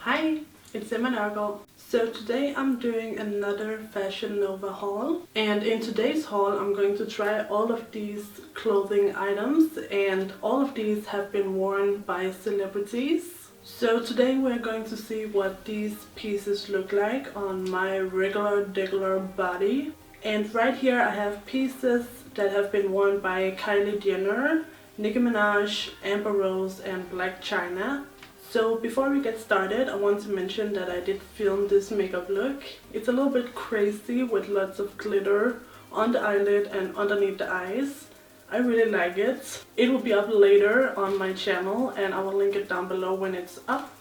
Hi, it's Nørgaard. So today I'm doing another Fashion Nova haul, and in today's haul I'm going to try all of these clothing items, and all of these have been worn by celebrities. So today we're going to see what these pieces look like on my regular body. And right here I have pieces that have been worn by Kylie Jenner, Nicki Minaj, Amber Rose and Black China. So before we get started, I want to mention that I did film this makeup look. It's a little bit crazy with lots of glitter on the eyelid and underneath the eyes. I really like it. It will be up later on my channel and I will link it down below when it's up.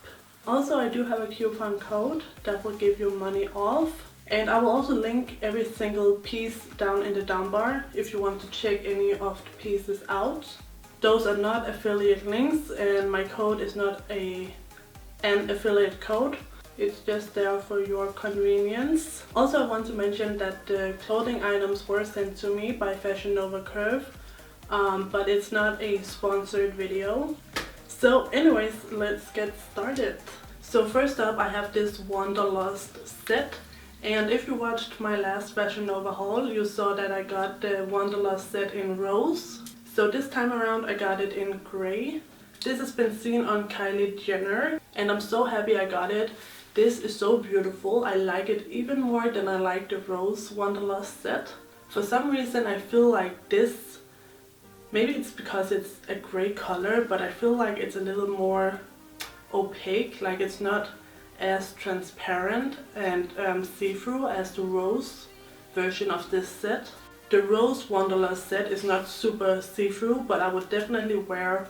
Also, I do have a coupon code that will give you money off. And I will also link every single piece down in the down bar if you want to check any of the pieces out. Those are not affiliate links and my code is not an affiliate code. It's just there for your convenience. Also, I want to mention that the clothing items were sent to me by Fashion Nova Curve, but it's not a sponsored video. So anyways, let's get started. So first up I have this Wanderlust set. And if you watched my last Fashion Nova haul, you saw that I got the Wanderlust set in rose. So this time around I got it in grey. This has been seen on Kylie Jenner and I'm so happy I got it. This is so beautiful. I like it even more than I like the rose Wanderlust set. For some reason I feel like this, maybe it's because it's a grey color, but I feel like it's a little more opaque, like it's not as transparent and see-through as the rose version of this set. The rose Wanderlust set is not super see-through, but I would definitely wear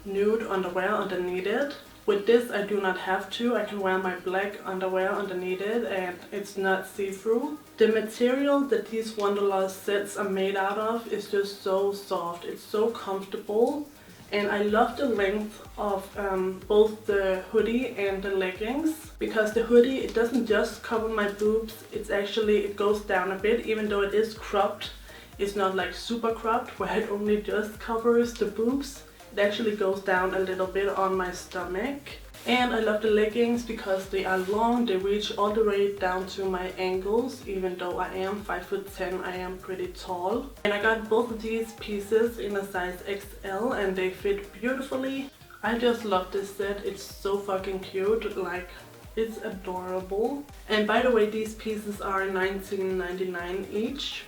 nude underwear underneath it. With this I do not have to. I can wear my black underwear underneath it and it's not see-through. The material that these Wanderlust sets are made out of is just so soft. It's so comfortable. And I love the length of both the hoodie and the leggings, because the hoodie, it doesn't just cover my boobs, it goes down a bit, even though it is cropped. It's not like super cropped where it only just covers the boobs. It actually goes down a little bit on my stomach. And I love the leggings because they are long, they reach all the way down to my ankles. Even though I am 5'10", I am pretty tall. And I got both of these pieces in a size XL and they fit beautifully. I just love this set, it's so fucking cute, like it's adorable. And by the way, these pieces are $19.99 each.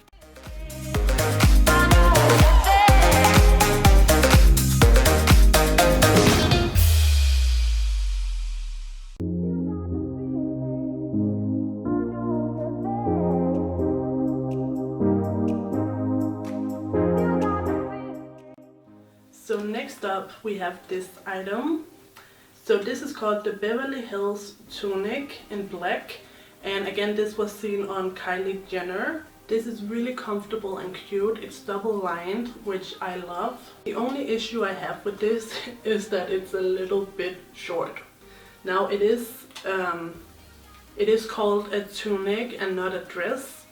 So next up we have this item. So this is called the Beverly Hills Tunic in black, and again this was seen on Kylie Jenner. This is really comfortable and cute. It's double lined, which I love. The only issue I have with this is that it's a little bit short. Now it is called a tunic and not a dress,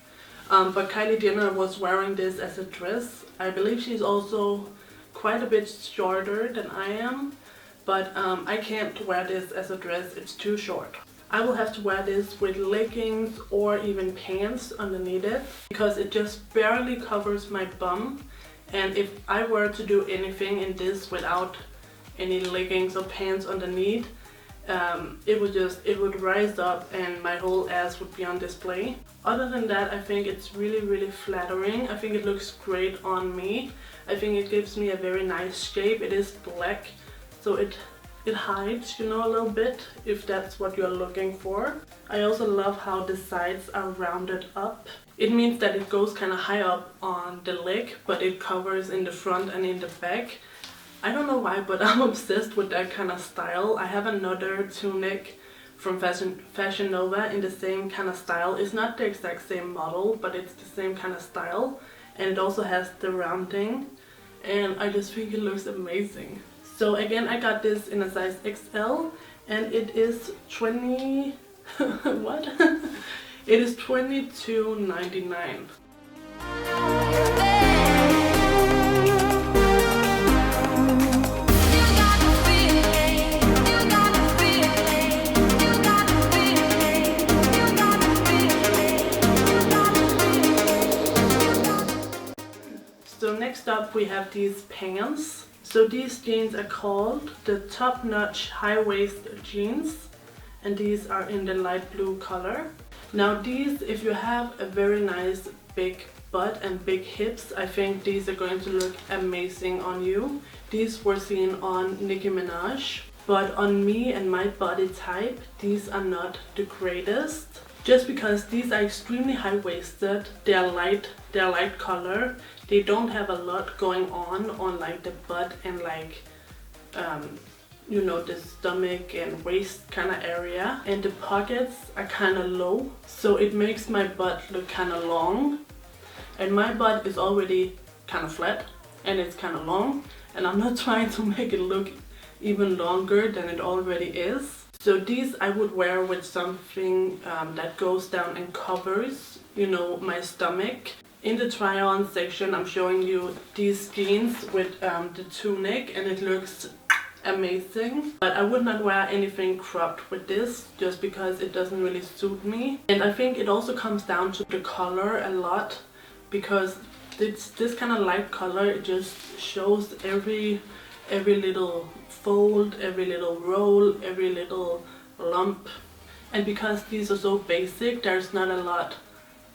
but Kylie Jenner was wearing this as a dress. I believe she's also quite a bit shorter than I am, but I can't wear this as a dress, it's too short. I will have to wear this with leggings or even pants underneath it, because it just barely covers my bum. And if I were to do anything in this without any leggings or pants underneath, it would rise up and my whole ass would be on display. Other than that, I think it's really flattering. I think it looks great on me. I think it gives me a very nice shape. It is black, so it hides, you know, a little bit, if that's what you're looking for. I also love how the sides are rounded up. It means that it goes kind of high up on the leg, but it covers in the front and in the back. I don't know why, but I'm obsessed with that kind of style. I have another tunic from Fashion Nova in the same kind of style. It's not the exact same model, but it's the same kind of style. And it also has the rounding. And I just think it looks amazing. So again, I got this in a size XL. And it is what? It is $22.99. up we have these pants. So these jeans are called the Topnotch High Waist Jeans, and these are in the light blue color. Now these, if you have a very nice big butt and big hips, I think these are going to look amazing on you. These were seen on Nicki Minaj, but on me and my body type, these are not the greatest. Just because these are extremely high-waisted, they're light color. They don't have a lot going on like the butt and like you know, the stomach and waist kind of area, and the pockets are kind of low, so it makes my butt look kind of long, and my butt is already kind of flat and it's kind of long, and I'm not trying to make it look even longer than it already is. So these I would wear with something that goes down and covers, you know, my stomach. In the try on section I'm showing you these jeans with the tunic, and it looks amazing, but I would not wear anything cropped with this just because it doesn't really suit me. And I think it also comes down to the color a lot, because this kind of light color, it just shows every little fold, every little roll, every little lump. And because these are so basic, there's not a lot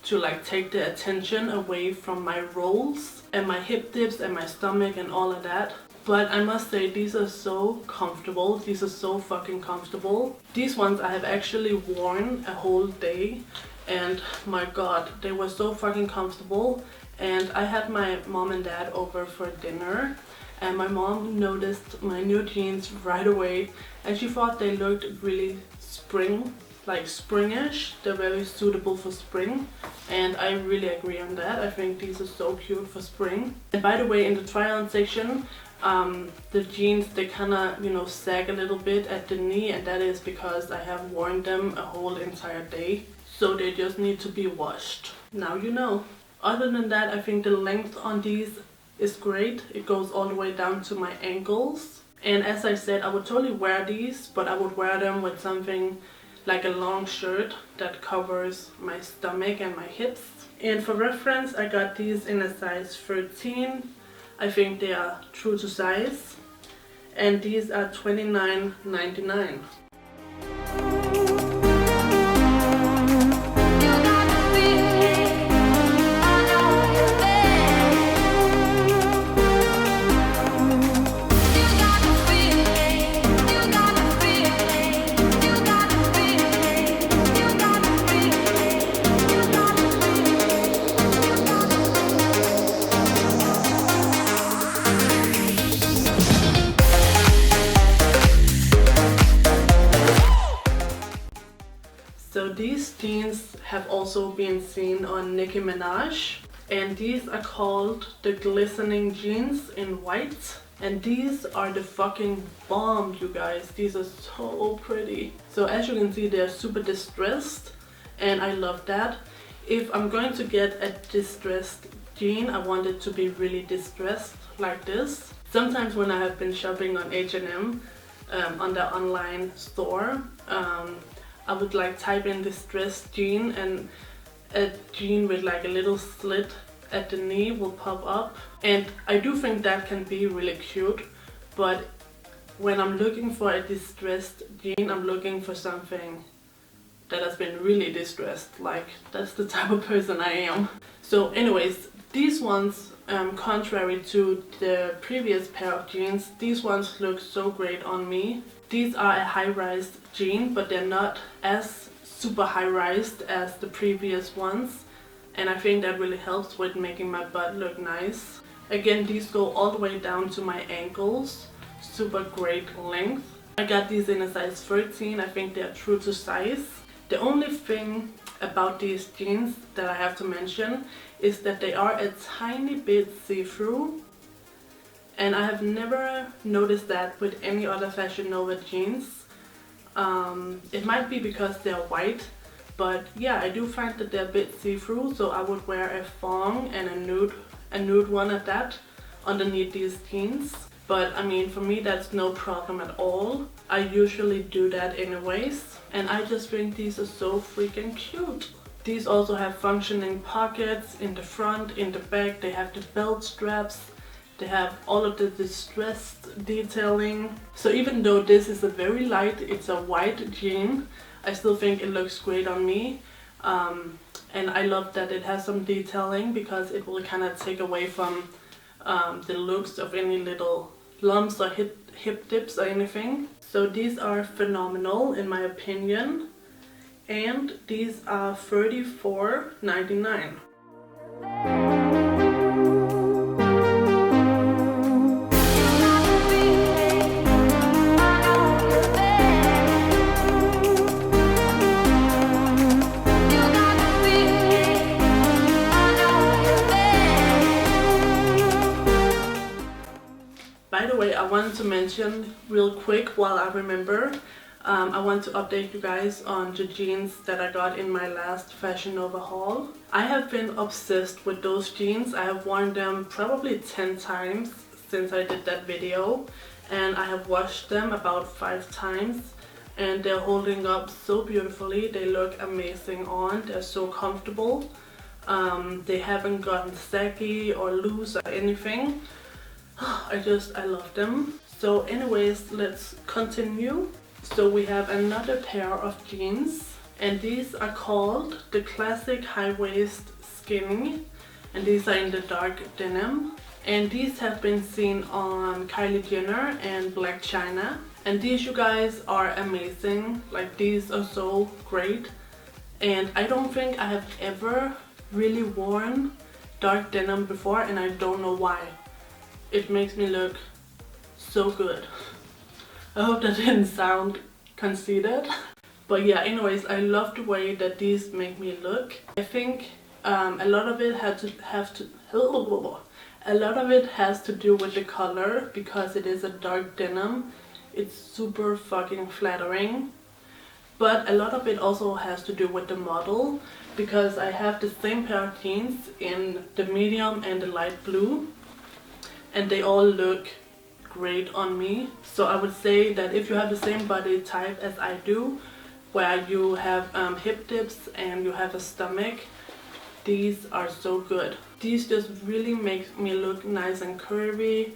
to like take the attention away from my rolls and my hip dips and my stomach and all of that. But I must say, these are so comfortable. These are so fucking comfortable. These ones I have actually worn a whole day, and my god, they were so fucking comfortable. And I had my mom and dad over for dinner, and my mom noticed my new jeans right away, and she thought they looked really springish. They're very suitable for spring, and I really agree on that. I think these are so cute for spring. And by the way, in the try on section, the jeans, they kind of, you know, sag a little bit at the knee, and that is because I have worn them a whole entire day, so they just need to be washed. Now you know. Other than that, I think the length on these is great. It goes all the way down to my ankles, and as I said, I would totally wear these, but I would wear them with something like a long shirt that covers my stomach and my hips. And for reference, I got these in a size 13. I think they are true to size, and these are $29.99. So these jeans have also been seen on Nicki Minaj, and these are called the Glistening Jeans in white, and these are the fucking bomb, you guys. These are so pretty. So as you can see, they're super distressed, and I love that. If I'm going to get a distressed jean, I want it to be really distressed like this. Sometimes when I have been shopping on H&M, on the online store, I would like type in distressed jean, and a jean with like a little slit at the knee will pop up, and I do think that can be really cute. But when I'm looking for a distressed jean, I'm looking for something that has been really distressed. Like, that's the type of person I am. So anyways, these ones, contrary to the previous pair of jeans, these ones look so great on me. These are a high-rise jean, but they're not as super high-rised as the previous ones, and I think that really helps with making my butt look nice. Again, these go all the way down to my ankles. Super great length. I got these in a size 13. I think they're true to size. The only thing about these jeans that I have to mention is that they are a tiny bit see-through. And I have never noticed that with any other Fashion Nova jeans. It might be because they're white, but yeah, I do find that they're a bit see-through, so I would wear a thong and a nude one at that underneath these jeans. But I mean, for me that's no problem at all. I usually do that anyways, and I just think these are so freaking cute. These also have functioning pockets in the front, in the back. They have the belt straps. They have all of the distressed detailing. So even though this is a very light, it's a white jean, I still think it looks great on me. And I love that it has some detailing because it will kind of take away from the looks of any little lumps or hip dips or anything. So these are phenomenal in my opinion. And these are $34.99. By the way, I wanted to mention real quick while I remember, I want to update you guys on the jeans that I got in my last Fashion Nova haul. I have been obsessed with those jeans. I have worn them probably 10 times since I did that video, and I have washed them about 5 times, and they're holding up so beautifully. They look amazing on. They're so comfortable. They haven't gotten saggy or loose or anything. I love them. So anyways, let's continue. So we have another pair of jeans, and these are called the Classic High Waist Skinny, and these are in the dark denim, and these have been seen on Kylie Jenner and Black China, and these, you guys, are amazing. Like, these are so great, and I don't think I have ever really worn dark denim before, and I don't know why. It makes me look so good. I hope that didn't sound conceited. But yeah, anyways, I love the way that these make me look. I think a lot of it has to do with the color, because it is a dark denim. It's super fucking flattering. But a lot of it also has to do with the model, because I have the same pair of jeans in the medium and the light blue, and they all look great on me. So I would say that if you have the same body type as I do, where you have hip dips and you have a stomach, these are so good. These just really make me look nice and curvy.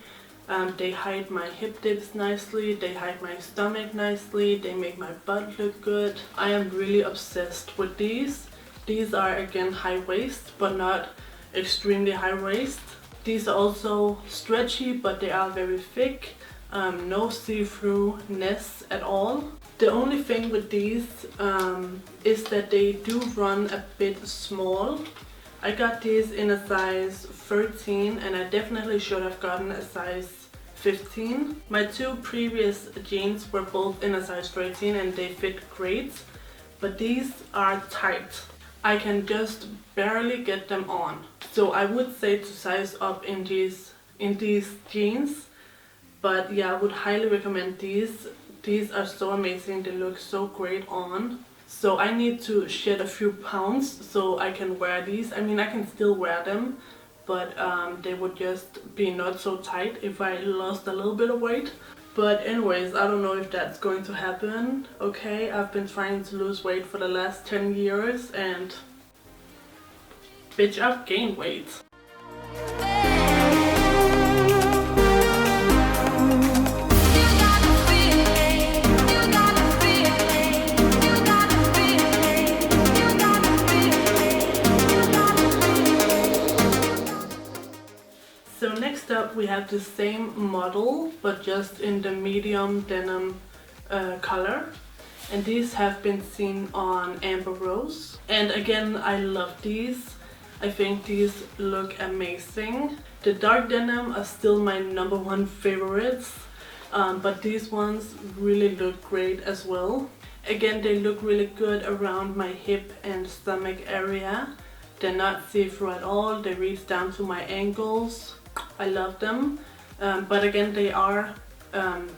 They hide my hip dips nicely, they hide my stomach nicely, they make my butt look good. I am really obsessed with these. These are again high waist, but not extremely high waist. These are also stretchy, but they are very thick. No see-through-ness at all. The only thing with these is that they do run a bit small. I got these in a size 13, and I definitely should have gotten a size 15. My 2 previous jeans were both in a size 13 and they fit great, but these are tight. I can just barely get them on. So I would say to size up in these jeans. But yeah, I would highly recommend these. These are so amazing. They look so great on. So I need to shed a few pounds so I can wear these. I mean, I can still wear them, but they would just be not so tight if I lost a little bit of weight. But anyways, I don't know if that's going to happen. Okay, I've been trying to lose weight for the last 10 years and bitch, I've gained weight. So next up we have the same model, but just in the medium denim color. And these have been seen on Amber Rose. And again, I love these. I think these look amazing. The dark denim are still my #1 favorites, but these ones really look great as well. Again, they look really good around my hip and stomach area. They're not see-through at all. They reach down to my ankles. I love them, but again, they are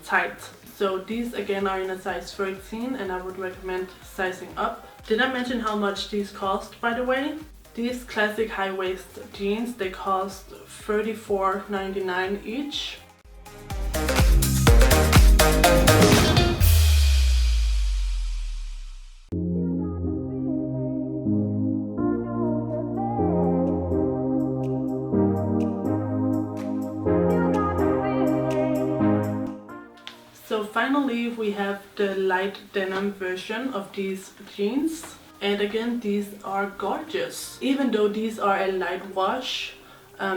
tight. So these again are in a size 13, and I would recommend sizing up. Did I mention how much these cost, by the way? These classic high waist jeans, they cost $34.99 each. finally we have the light denim version of these jeans. And again, these are gorgeous. Even though these are a light wash,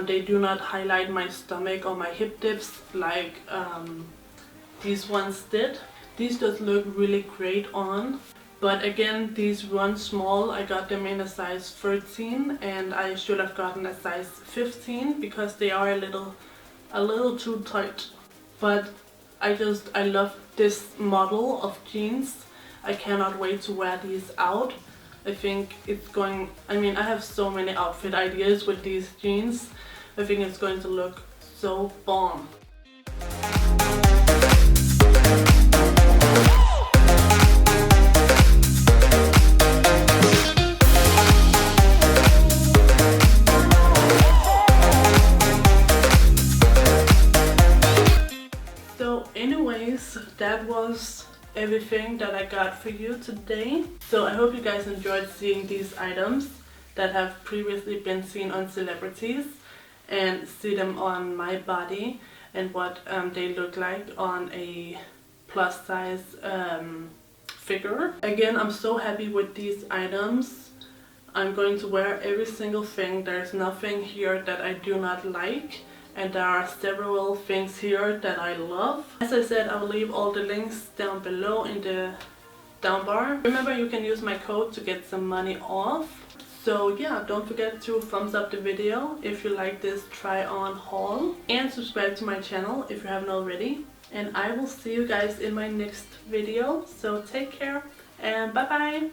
they do not highlight my stomach or my hip dips like these ones did. These just look really great on. But again, these run small. I got them in a size 13 and I should have gotten a size 15 because they are a little too tight. But I love this model of jeans. I cannot wait to wear these out. I think it's going, I mean, I have so many outfit ideas with these jeans. I think it's going to look so bomb. So anyways, that was everything that I got for you today. So I hope you guys enjoyed seeing these items that have previously been seen on celebrities and see them on my body and what they look like on a plus size figure. Again, I'm so happy with these items. I'm going to wear every single thing. There's nothing here that I do not like. And there are several things here that I love. As I said, I will leave all the links down below in the down bar. Remember, you can use my code to get some money off. So yeah, don't forget to thumbs up the video if you like this try on haul. And subscribe to my channel if you haven't already. And I will see you guys in my next video. So take care and bye bye!